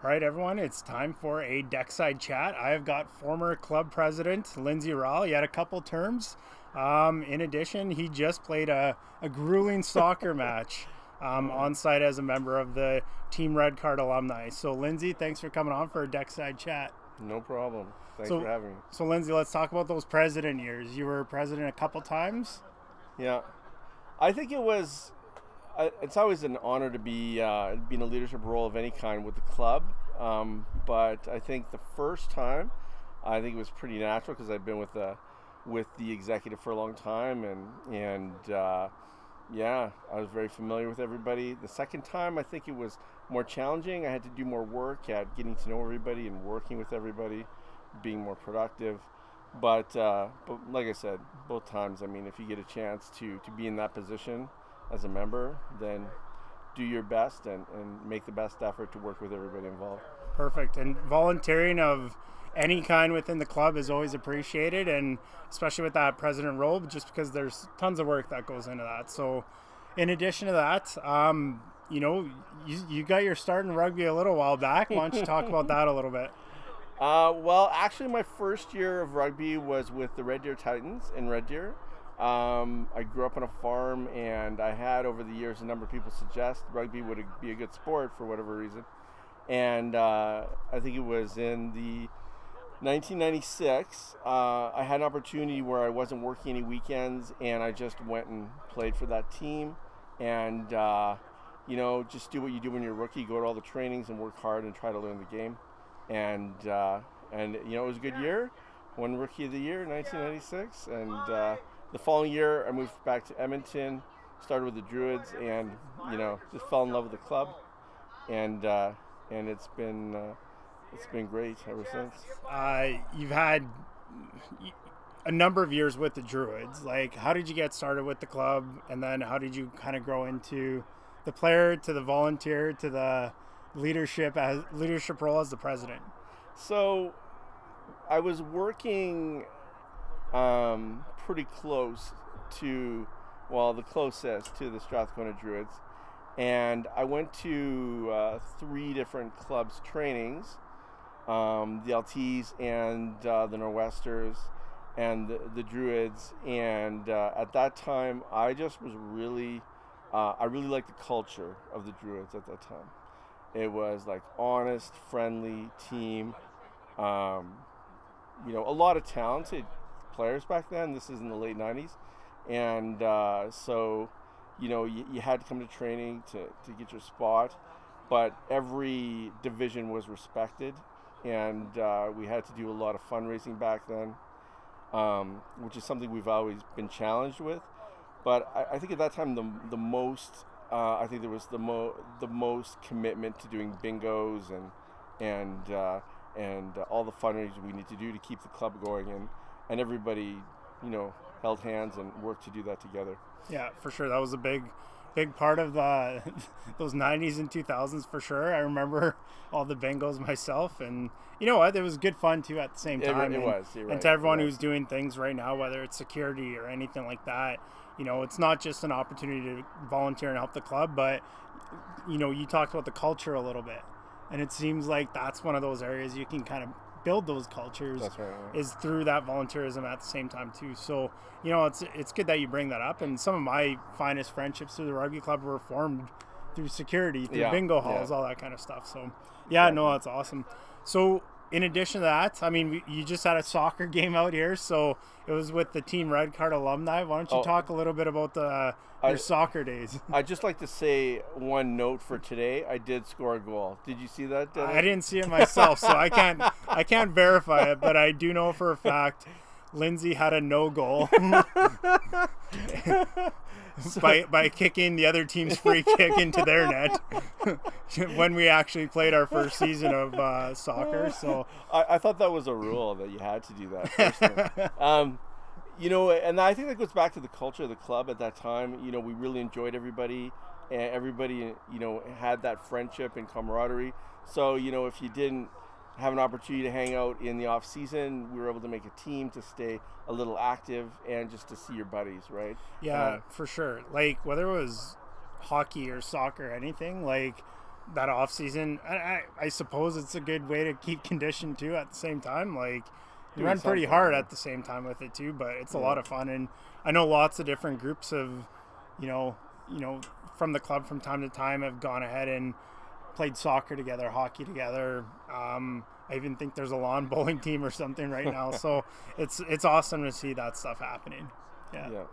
All right, everyone, it's time for a deckside chat. I have got former club president Lindsay Rall. He had a couple terms. In addition, he just played a grueling soccer match on site as a member of the Team Red Card alumni. So, Lindsay, thanks for coming on for a deckside chat. No problem. Thanks for having me. So, Lindsay, let's talk about those president years. You were president a couple times. Yeah. I think it's always an honor to be in a leadership role of any kind with the club. But I think the first time, I think it was pretty natural because I've been with the executive for a long time, and I was very familiar with everybody. The second time, I think it was more challenging. I had to do more work at getting to know everybody and working with everybody, being more productive. But like I said, both times, I mean, if you get a chance to be in that position as a member, then do your best and make the best effort to work with everybody involved. Perfect. And volunteering of any kind within the club is always appreciated, and especially with that president role, just because there's tons of work that goes into that. So in addition to that, you got your start in rugby a little while back. Why don't you talk about that a little bit? Well, actually, my first year of rugby was with the Red Deer Titans in Red Deer. I grew up on a farm, and I had over the years a number of people suggest rugby would be a good sport for whatever reason. And I think it was in the 1996, I had an opportunity where I wasn't working any weekends, and I just went and played for that team. And, just do what you do when you're a rookie, go to all the trainings and work hard and try to learn the game. And it was a good year. Won Rookie of the Year in 1996, and the following year I moved back to Edmonton, started with the Druids, and just fell in love with the club, and it's been great ever since. You've had a number of years with the Druids. Like, how did you get started with the club, and then how did you kind of grow into the player to the volunteer to the leadership role as the president? So I was working pretty close to, the closest to the Strathcona Druids, and I went to 3 different clubs trainings, the LTs and the Nor'westers and the Druids, and at that time I just was really I really liked the culture of the Druids at that time. It was like honest, friendly team. A lot of talented players back then. This is in the late 90s. And so you had to come to training to get your spot. But every division was respected. And we had to do a lot of fundraising back then, which is something we've always been challenged with. But I think at that time the most I think there was the most commitment to doing bingos and all the fundraising we need to do to keep the club going, and everybody held hands and worked to do that together. Yeah, for sure. That was a big part of those 90s and 2000s for sure. I remember all the bingos myself, and you know what? It was good fun too at the same time. It was. You're right. And to everyone who's doing things right now, whether it's security or anything like that, it's not just an opportunity to volunteer and help the club, but you talked about the culture a little bit, and it seems like that's one of those areas you can kind of build those cultures. That's right, yeah. Is through that volunteerism at the same time too. So it's good that you bring that up. And some of my finest friendships through the rugby club were formed through security, through bingo halls, all that kind of stuff. So that's awesome. So in addition to that, I mean, you just had a soccer game out here, so it was with the Team Red Card alumni. Why don't you talk a little bit about your soccer days? I'd just like to say one note for today. I did score a goal. Did you see that, Dennis? I didn't see it myself, so I can't verify it, but I do know for a fact Lindsay had a no goal by kicking the other team's free kick into their net when we actually played our first season of soccer. So I thought that was a rule that you had to do that personally. And I think that goes back to the culture of the club at that time. We really enjoyed everybody, and everybody had that friendship and camaraderie. So if you didn't have an opportunity to hang out in the off season, we were able to make a team to stay a little active and just to see your buddies, right? Yeah, for sure. Like whether it was hockey or soccer or anything, like that off season, I suppose it's a good way to keep conditioned too. At the same time, like you run pretty hard at the same time with it too, but it's a lot of fun. And I know lots of different groups of, you know, from the club from time to time have gone ahead and played soccer together, hockey together. I even think there's a lawn bowling team or something right now. So it's awesome to see that stuff happening. Yeah.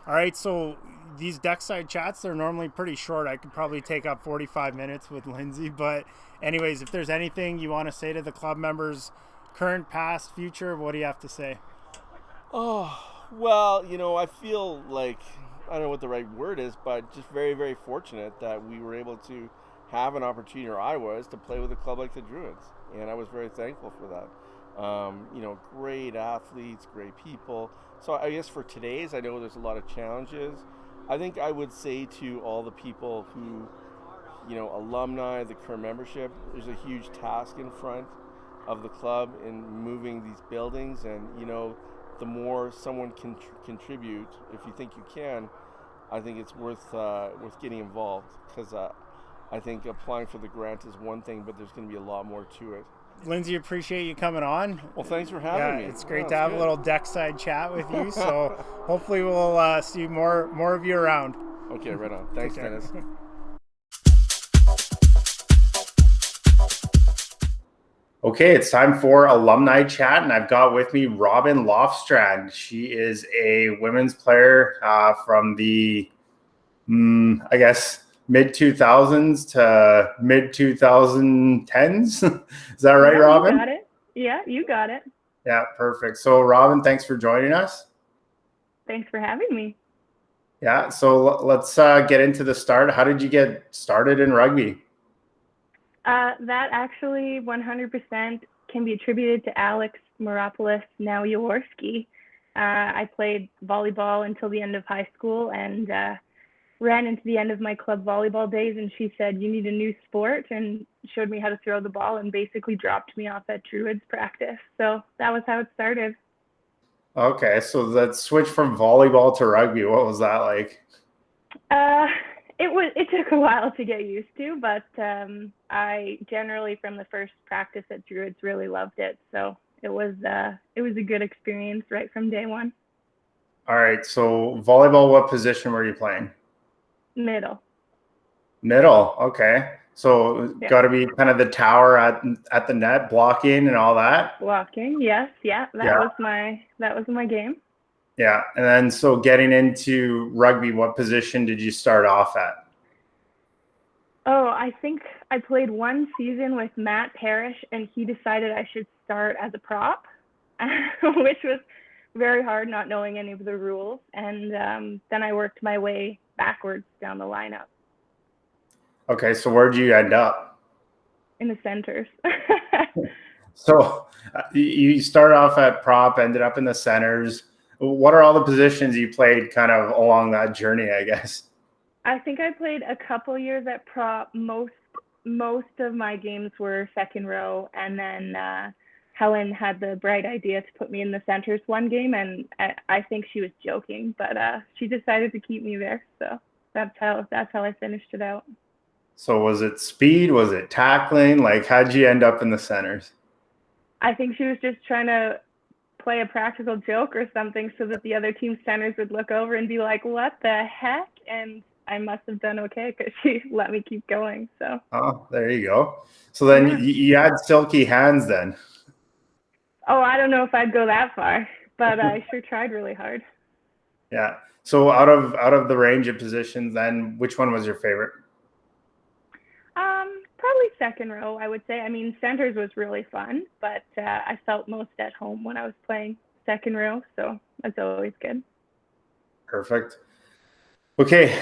All right, so these deck side chats, they're normally pretty short. I could probably take up 45 minutes with Lindsay. But anyways, if there's anything you want to say to the club members, current, past, future, what do you have to say? Oh, well, I feel like, I don't know what the right word is, but just very, very fortunate that we were able to have an opportunity, or I was, to play with a club like the Druids. And I was very thankful for that. Great athletes, great people. So I guess for today's, I know there's a lot of challenges. I think I would say to all the people who, alumni, the current membership, there's a huge task in front of the club in moving these buildings. And, the more someone can contribute, if you think you can, I think it's worth getting involved, because I think applying for the grant is one thing, but there's going to be a lot more to it. Lindsay, appreciate you coming on. Well, thanks for having me. It's great to have a little deck side chat with you. So hopefully we'll see more of you around. Okay, right on. Thanks, Dennis. Okay, it's time for alumni chat, and I've got with me Robin Lofstrand. She is a women's player from the, I guess, mid-2000s to mid-2010s. Is that right, Robin? You got it. Yeah, you got it. Yeah, perfect. So, Robin, thanks for joining us. Thanks for having me. Yeah, so let's get into the start. How did you get started in rugby? That actually 100% can be attributed to Alex Moropoulos, now Jaworski. I played volleyball until the end of high school and ran into the end of my club volleyball days, and she said, "You need a new sport," and showed me how to throw the ball and basically dropped me off at Druids practice. So that was how it started. Okay, so that switch from volleyball to rugby, what was that like? It took a while to get used to, but I generally, from the first practice at Druids, really loved it. So it was a good experience right from day one. All right, so volleyball, what position were you playing? Middle. Okay. So got to be kind of the tower at the net, blocking and all that. Blocking, yes, yeah. That was my game. Yeah, and then so getting into rugby, what position did you start off at? Oh, I think I played one season with Matt Parrish, and he decided I should start as a prop, which was very hard, not knowing any of the rules. And then I worked my way backwards down the lineup. Okay, so where'd you end up? In the centers. So you started off at prop, ended up in the centers. What are all the positions you played kind of along that journey, I guess? I think I played a couple years at prop. Most of my games were second row, and then Helen had the bright idea to put me in the centers one game, and I think she was joking, but she decided to keep me there. So that's how I finished it out. So was it speed? Was it tackling? Like, how'd you end up in the centers? I think she was just trying to play a practical joke or something so that the other team's centers would look over and be like, "What the heck?" And I must have done okay because she let me keep going. So. Oh, there you go. So then you had silky hands then. Oh, I don't know if I'd go that far, but I sure tried really hard. Yeah. So out of the range of positions, then which one was your favorite? Probably second row, I would say. I mean, centers was really fun, but I felt most at home when I was playing second row, so that's always good. Perfect. Okay.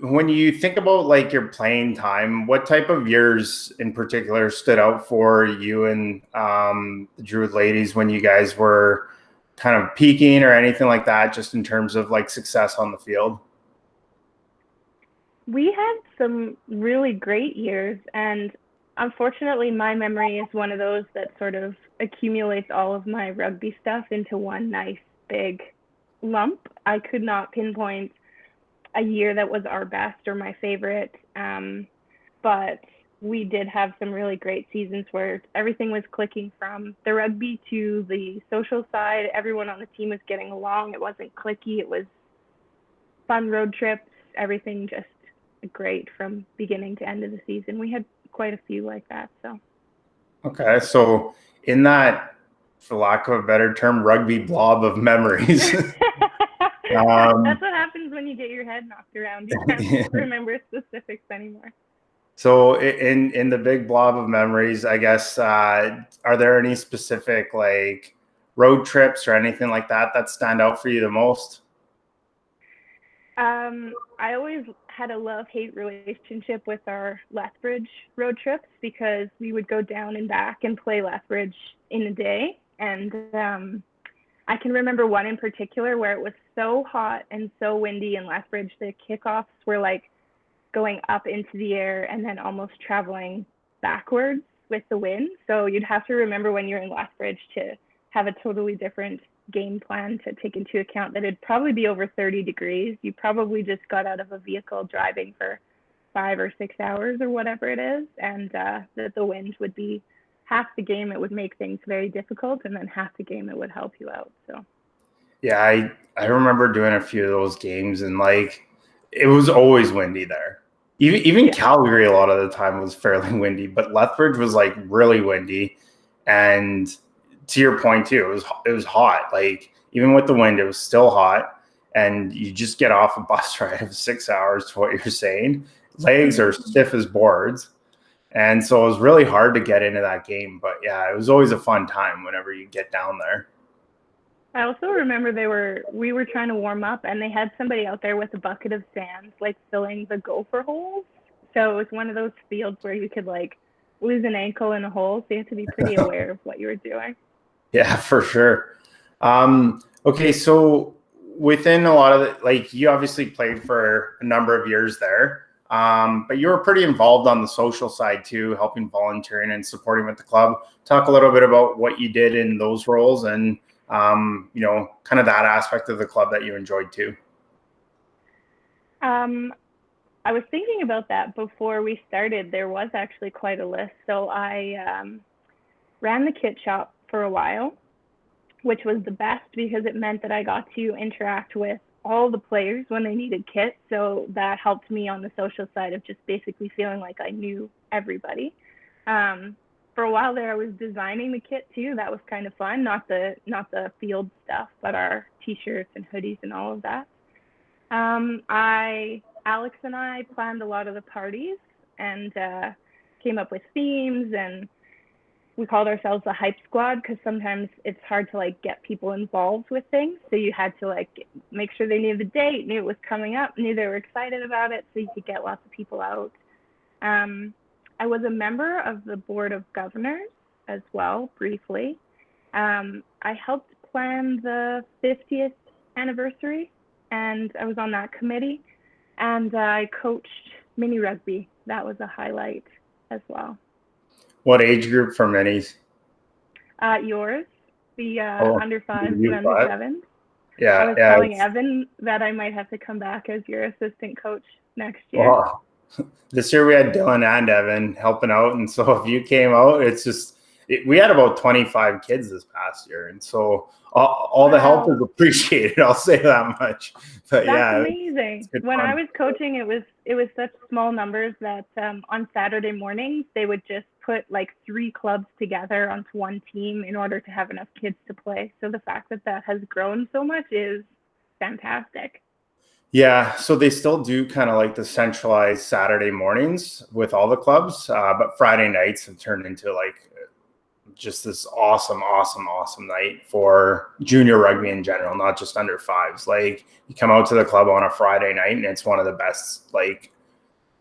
When you think about like your playing time, what type of years in particular stood out for you and the Druid ladies when you guys were kind of peaking or anything like that, just in terms of like success on the field? We had some really great years, and unfortunately my memory is one of those that sort of accumulates all of my rugby stuff into one nice big lump. I could not pinpoint a year that was our best or my favorite. but we did have some really great seasons where everything was clicking, from the rugby to the social side. Everyone on the team was getting along. It wasn't cliquey. It was fun road trips. Everything just great from beginning to end of the season. We had quite a few like that. So. Okay, so in that, for lack of a better term, rugby blob of memories. That's what happens when you get your head knocked around. You can't remember specifics anymore. So in the big blob of memories, I guess, are there any specific like road trips or anything like that stand out for you the most? I always had a love-hate relationship with our Lethbridge road trips, because we would go down and back and play Lethbridge in a day. And I can remember one in particular where it was so hot and so windy in Lethbridge. The kickoffs were like going up into the air and then almost traveling backwards with the wind. So you'd have to remember when you're in Lethbridge to have a totally different game plan, to take into account that it'd probably be over 30 degrees. You probably just got out of a vehicle driving for 5 or 6 hours or whatever it is, and that the wind would be half the game. It would make things very difficult, and then half the game it would help you out. So yeah, I remember doing a few of those games, and like it was always windy there. Even Calgary a lot of the time was fairly windy, but Lethbridge was like really windy. And to your point too, it was hot. Like even with the wind, it was still hot. And you just get off a bus ride of 6 hours, to what you're saying. Legs are stiff as boards. And so it was really hard to get into that game. But yeah, it was always a fun time whenever you get down there. I also remember we were trying to warm up, and they had somebody out there with a bucket of sand, like filling the gopher holes. So it was one of those fields where you could like lose an ankle in a hole. So you have to be pretty aware of what you were doing. Yeah, for sure. Okay, so within a lot of the, like, you obviously played for a number of years there, but you were pretty involved on the social side too, helping volunteering and supporting with the club. Talk a little bit about what you did in those roles, and kind of that aspect of the club that you enjoyed too. I was thinking about that before we started. There was actually quite a list. So I ran the kit shop for a while, which was the best because it meant that I got to interact with all the players when they needed kit. So that helped me on the social side of just basically feeling like I knew everybody. For a while there, I was designing the kit too. That was kind of fun. Not the field stuff, but our t-shirts and hoodies and all of that. Alex and I planned a lot of the parties and came up with themes, and we called ourselves the hype squad because sometimes it's hard to like get people involved with things. So you had to like make sure they knew the date, knew it was coming up, knew they were excited about it, so you could get lots of people out. I was a member of the board of governors as well, briefly. I helped plan the 50th anniversary, and I was on that committee. And I coached mini rugby. That was a highlight as well. What age group for minis? Yours, the under 5s and under 7s. Yeah, I was telling Evan that I might have to come back as your assistant coach next year. Well, this year we had Dylan and Evan helping out, and so if you came out, it's just we had about 25 kids this past year, and so all the help is appreciated. I'll say that much. But that's amazing. When I was coaching, it was such small numbers that on Saturday mornings they would just put like 3 clubs together onto one team in order to have enough kids to play. So the fact that has grown so much is fantastic. Yeah, so they still do kind of like the centralized Saturday mornings with all the clubs, but Friday nights have turned into like just this awesome night for junior rugby in general, not just under 5s. Like you come out to the club on a Friday night and it's one of the best like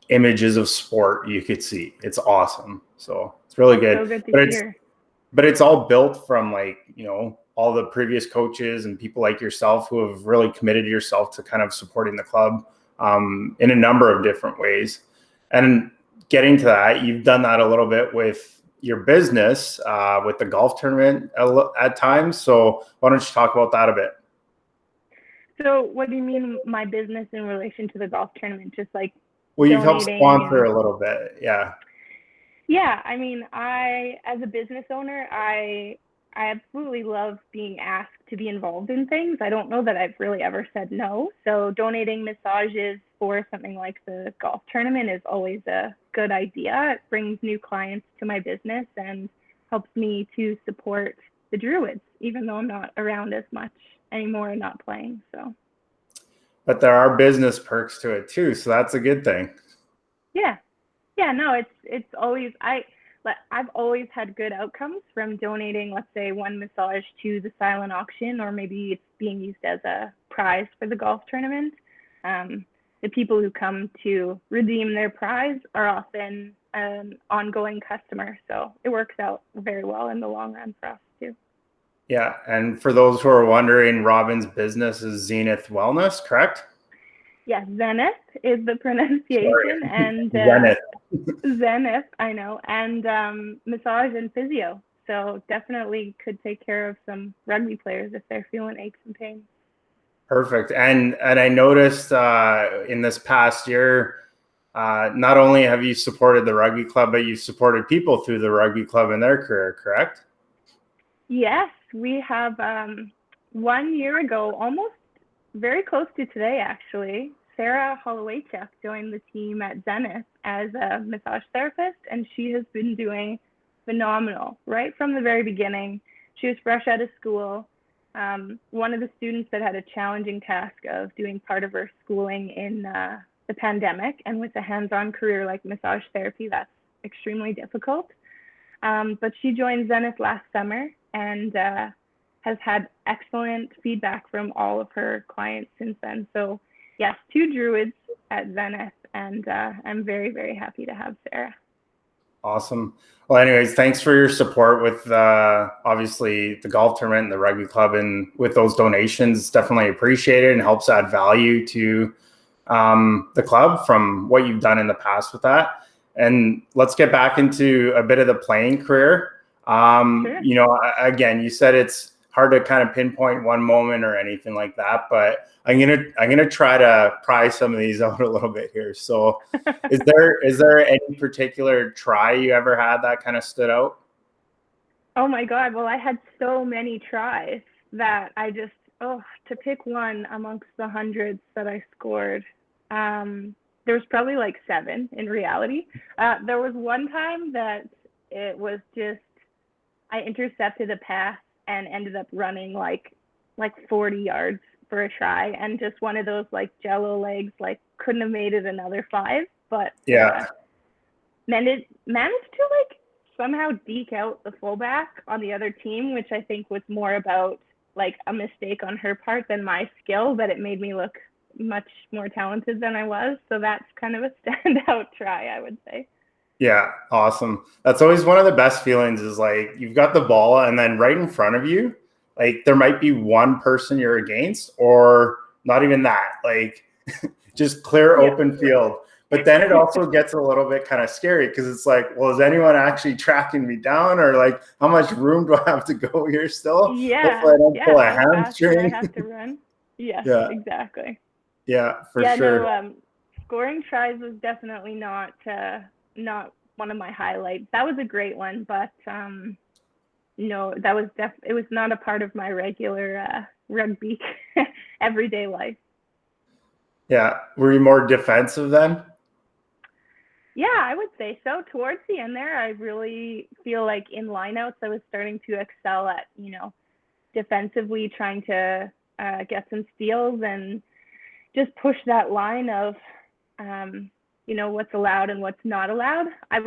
images of sport you could see. It's awesome. So it's really good. So good to hear. But it's all built from like, all the previous coaches and people like yourself who have really committed yourself to kind of supporting the club in a number of different ways. And getting to that, you've done that a little bit with your business, with the golf tournament at times. So why don't you talk about that a bit? So what do you mean my business in relation to the golf tournament? Just like Well, you've helped sponsor and, a little bit. Yeah. Yeah, I mean, as a business owner, I absolutely love being asked to be involved in things. I don't know that I've really ever said no. So donating massages for something like the golf tournament is always a good idea. It brings new clients to my business and helps me to support the Druids, even though I'm not around as much anymore and not playing. So. But there are business perks to it too, so that's a good thing. Yeah. Yeah, no, it's always I've always had good outcomes from donating, let's say, one massage to the silent auction, or maybe it's being used as a prize for the golf tournament. The people who come to redeem their prize are often an ongoing customer, so it works out very well in the long run for us too. Yeah, and for those who are wondering, Robin's business is Zenith Wellness, correct? Yes, Zenith is the pronunciation, and Zenith. Zenith, I know, and massage and physio. So definitely could take care of some rugby players if they're feeling aches and pains. Perfect. And I noticed in this past year, not only have you supported the rugby club, but you've supported people through the rugby club in their career, correct? Yes, we have 1 year ago, almost very close to today, actually. Sarah Hollowaychuk joined the team at Zenith as a massage therapist, and she has been doing phenomenal right from the very beginning. She was fresh out of school, one of the students that had a challenging task of doing part of her schooling in the pandemic, and with a hands-on career like massage therapy, that's extremely difficult. But she joined Zenith last summer and has had excellent feedback from all of her clients since then. So yes, 2 Druids at Zenith, and I'm very, very happy to have Sarah. Awesome. Well, anyways, thanks for your support with obviously the golf tournament and the rugby club, and with those donations, it's definitely appreciated and helps add value to the club from what you've done in the past with that. And let's get back into a bit of the playing career. Sure. You know, again, you said it's hard to kind of pinpoint one moment or anything like that, but I'm gonna try to pry some of these out a little bit here. So, is there any particular try you ever had that kind of stood out? Oh my God! Well, I had so many tries that I just to pick one amongst the hundreds that I scored. There was probably like 7 in reality. There was one time that it was just I intercepted a pass and ended up running like 40 yards for a try, and just one of those like jello legs, like couldn't have made it another 5, but Yeah. managed to like somehow deke out the fullback on the other team, which I think was more about like a mistake on her part than my skill, but it made me look much more talented than I was. So that's kind of a standout try, I would say. Yeah, awesome. That's always one of the best feelings, is like you've got the ball and then right in front of you, like there might be one person you're against, or not even that, like just clear open field. But then it also gets a little bit kind of scary, because it's like, well, is anyone actually tracking me down, or like how much room do I have to go here still? Yeah. Hopefully I don't pull a How fast do hamstring. I have to run? Yes, Yeah. exactly. Yeah, for sure. No, scoring tries was definitely not one of my highlights. That was a great one, but no, that was it was not a part of my regular rugby everyday life. Yeah. Were you more defensive then? Yeah, I would say so. Towards the end there, I really feel like in lineouts, I was starting to excel at, defensively trying to get some steals and just push that line of, what's allowed and what's not allowed. I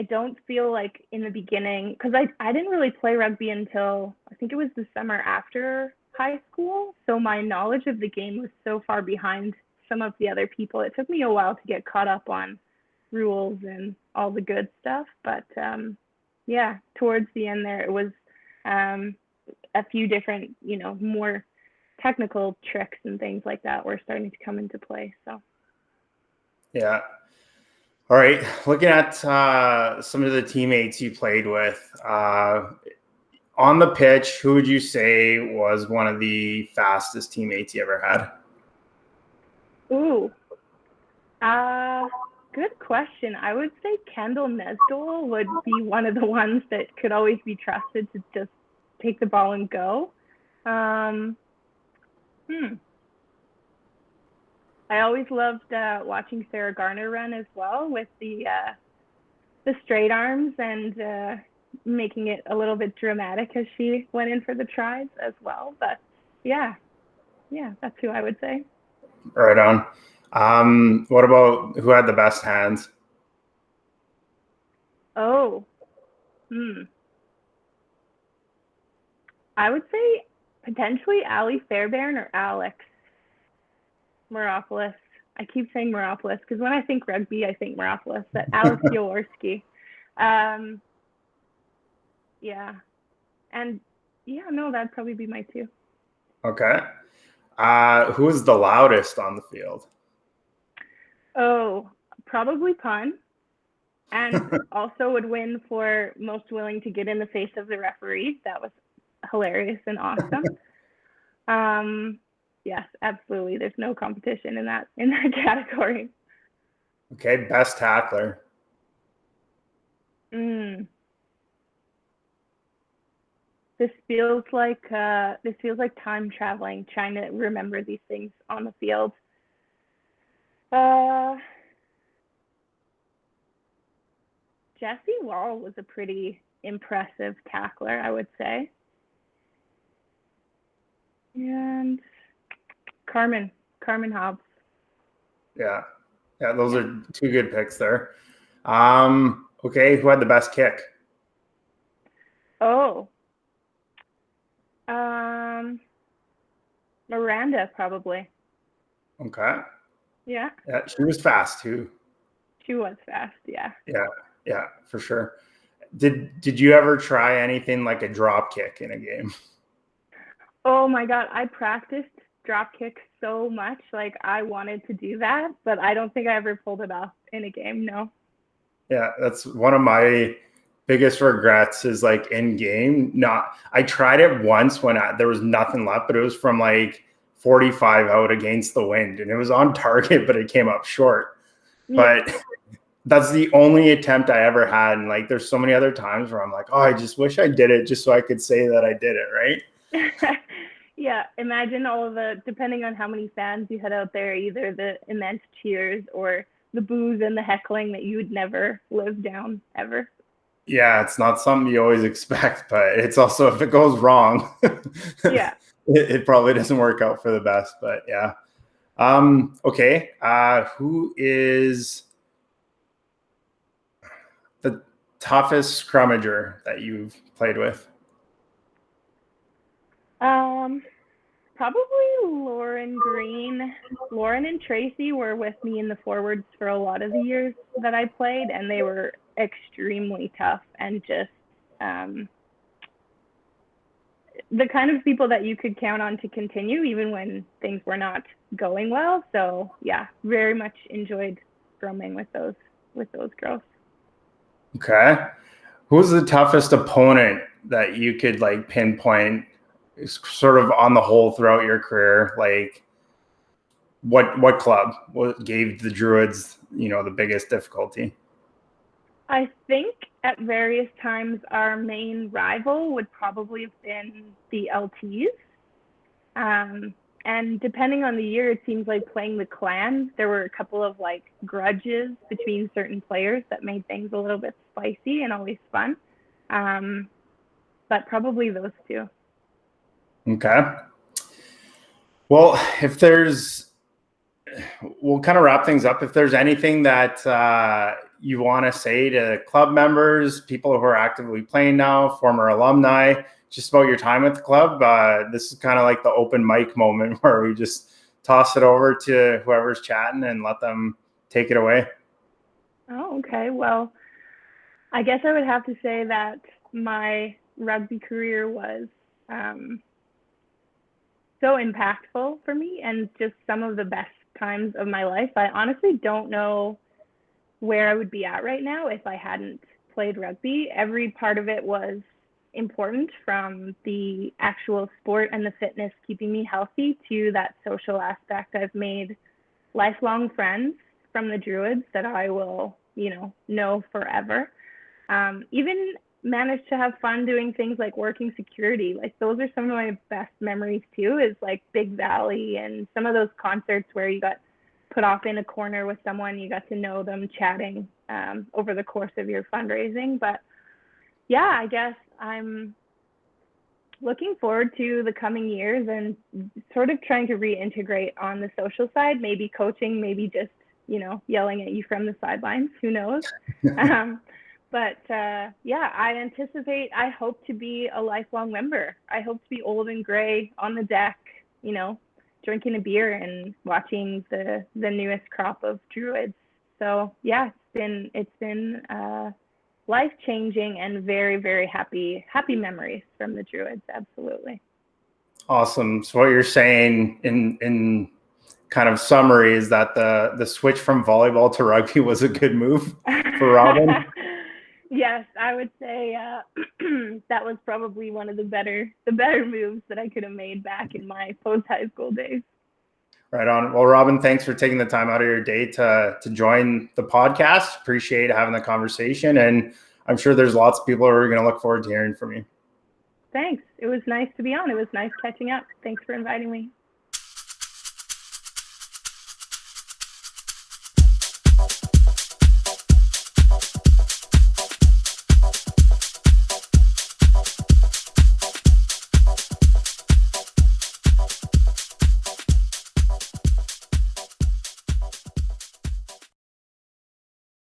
don't feel like in the beginning, because I didn't really play rugby until I think it was the summer after high school. So my knowledge of the game was so far behind some of the other people. It took me a while to get caught up on rules and all the good stuff. But yeah, towards the end there, it was a few different, more technical tricks and things like that were starting to come into play. So yeah. All right, looking at some of the teammates you played with on the pitch, who would you say was one of the fastest teammates you ever had? Ooh, Good question. I would say Kendall Nesdol would be one of the ones that could always be trusted to just take the ball and go. Um, I always loved watching Sarah Garner run as well with the straight arms and making it a little bit dramatic as she went in for the tries as well. But yeah, that's who I would say. Right on. What about who had the best hands? Oh, I would say potentially Ali Fairbairn or Alex Moropoulos. I keep saying Moropoulos because when I think rugby, I think Moropoulos. But Alex Jaworski. Yeah. And yeah, no, that'd probably be my two. Okay. Who was the loudest on the field? Oh, probably Pun. And also would win for most willing to get in the face of the referee. That was hilarious and awesome. Yes, absolutely. There's no competition in that category. Okay, best tackler. This feels like time traveling, trying to remember these things on the field. Jesse Wall was a pretty impressive tackler, I would say. And Carmen Hobbs. Yeah, those are two good picks there. Okay, who had the best kick? Oh, Miranda probably. Okay. Yeah. Yeah, she was fast too. She was fast. Yeah. Yeah, for sure. Did you ever try anything like a drop kick in a game? Oh my God, I practiced drop kicks so much. Like I wanted to do that, but I don't think I ever pulled it off in a game. No. Yeah, that's one of my biggest regrets is like in game. I tried it once when there was nothing left, but it was from like 45 out against the wind and it was on target, but it came up short. Yeah. But that's the only attempt I ever had. And like, there's so many other times where I'm like, oh, I just wish I did it just so I could say that I did it. Right. Yeah. Imagine depending on how many fans you had out there, either the immense cheers or the boos and the heckling that you would never live down ever. Yeah. It's not something you always expect, but it's also, if it goes wrong, yeah, it probably doesn't work out for the best, but yeah. Okay. Who is the toughest scrummager that you've played with? Probably Lauren Green. Lauren and Tracy were with me in the forwards for a lot of the years that I played, and they were extremely tough and just the kind of people that you could count on to continue even when things were not going well. So yeah, very much enjoyed scrumming with those girls. Okay. Who's the toughest opponent that you could like pinpoint sort of on the whole throughout your career? Like what club gave the Druids, the biggest difficulty? I think at various times our main rival would probably have been the LTs. And depending on the year, it seems like playing the clan, there were a couple of like grudges between certain players that made things a little bit spicy and always fun. But probably those two. Okay. Well, we'll kind of wrap things up. If there's anything that you want to say to club members, people who are actively playing now, former alumni, just about your time at the club, this is kind of like the open mic moment where we just toss it over to whoever's chatting and let them take it away. Oh, okay. Well, I guess I would have to say that my rugby career was so impactful for me and just some of the best times of my life. I honestly don't know where I would be at right now if I hadn't played rugby. Every part of it was important, from the actual sport and the fitness keeping me healthy to that social aspect. I've made lifelong friends from the Druids that I will, know forever. Even managed to have fun doing things like working security. Like those are some of my best memories too, is like Big Valley and some of those concerts where you got put off in a corner with someone, you got to know them chatting over the course of your fundraising. But yeah, I guess I'm looking forward to the coming years and sort of trying to reintegrate on the social side, maybe coaching, maybe just, yelling at you from the sidelines, who knows? But I hope to be a lifelong member. I hope to be old and gray on the deck, drinking a beer and watching the newest crop of Druids. So yeah, it's been life-changing and very, very happy memories from the Druids. Absolutely. Awesome. So what you're saying in kind of summary is that the switch from volleyball to rugby was a good move for Robin. Yes, I would say that was probably one of the better moves that I could have made back in my post-high school days. Right on. Well, Robin, thanks for taking the time out of your day to join the podcast. Appreciate having the conversation. And I'm sure there's lots of people who are going to look forward to hearing from you. Thanks. It was nice to be on. It was nice catching up. Thanks for inviting me.